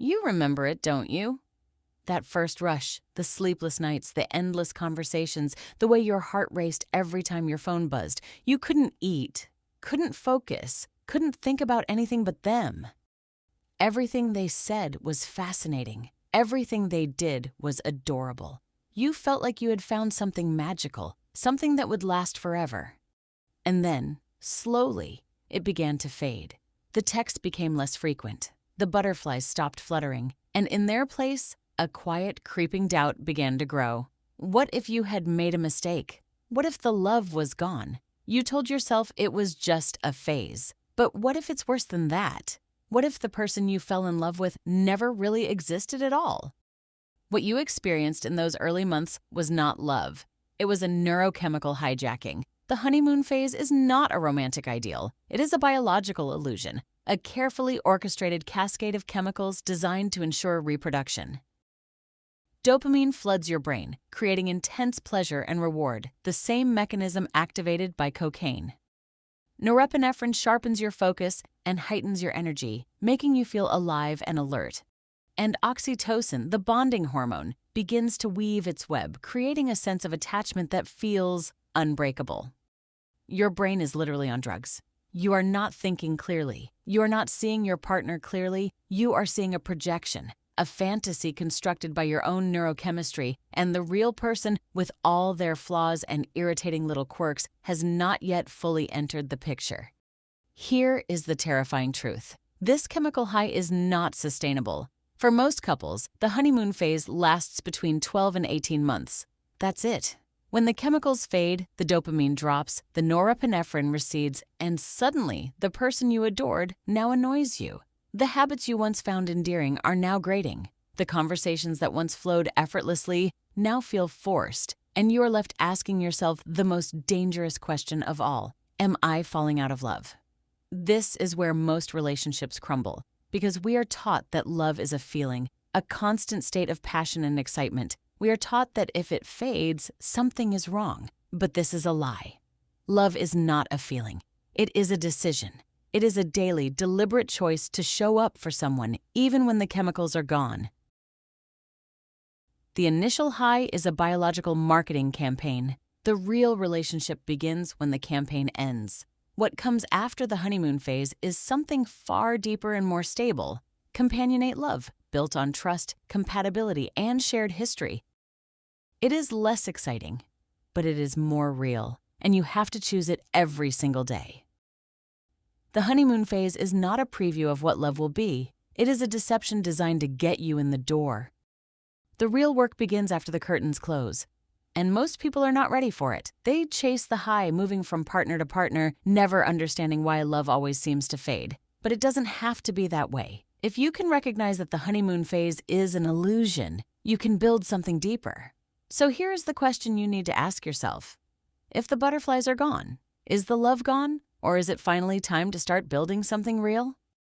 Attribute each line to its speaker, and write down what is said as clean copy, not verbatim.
Speaker 1: You remember it, don't you? That first rush, the sleepless nights, the endless conversations, the way your heart raced every time your phone buzzed. You couldn't eat, couldn't focus, couldn't think about anything but them. Everything they said was fascinating. Everything they did was adorable. You felt like you had found something magical, something that would last forever. And then, slowly, it began to fade. The text became less frequent. The butterflies stopped fluttering, and in their place, a quiet, creeping doubt began to grow. What if you had made a mistake? What if the love was gone? You told yourself it was just a phase. But what if it's worse than that? What if the person you fell in love with never really existed at all? What you experienced in those early months was not love. It was a neurochemical hijacking. The honeymoon phase is not a romantic ideal. It is a biological illusion, a carefully orchestrated cascade of chemicals designed to ensure reproduction. Dopamine floods your brain, creating intense pleasure and reward, the same mechanism activated by cocaine. Norepinephrine sharpens your focus and heightens your energy, making you feel alive and alert. And oxytocin, the bonding hormone, begins to weave its web, creating a sense of attachment that feels unbreakable. Your brain is literally on drugs. You are not thinking clearly. You are not seeing your partner clearly. You are seeing a projection, a fantasy constructed by your own neurochemistry, and the real person, with all their flaws and irritating little quirks, has not yet fully entered the picture. Here is the terrifying truth. This chemical high is not sustainable. For most couples, the honeymoon phase lasts between 12 and 18 months. That's it. When the chemicals fade, the dopamine drops, the norepinephrine recedes, and suddenly the person you adored now annoys you. The habits you once found endearing are now grating. The conversations that once flowed effortlessly now feel forced, and you are left asking yourself the most dangerous question of all: am I falling out of love? This is where most relationships crumble, because we are taught that love is a feeling, a constant state of passion and excitement. We are taught that if it fades, something is wrong. But this is a lie. Love is not a feeling. It is a decision. It is a daily, deliberate choice to show up for someone, even when the chemicals are gone. The initial high is a biological marketing campaign. The real relationship begins when the campaign ends. What comes after the honeymoon phase is something far deeper and more stable: companionate love, built on trust, compatibility, and shared history. It is less exciting, but it is more real, and you have to choose it every single day. The honeymoon phase is not a preview of what love will be. It is a deception designed to get you in the door. The real work begins after the curtains close, and most people are not ready for it. They chase the high, moving from partner to partner, never understanding why love always seems to fade. But it doesn't have to be that way. If you can recognize that the honeymoon phase is an illusion, you can build something deeper. So here is the question you need to ask yourself. If the butterflies are gone, is the love gone? Or is it finally time to start building something real?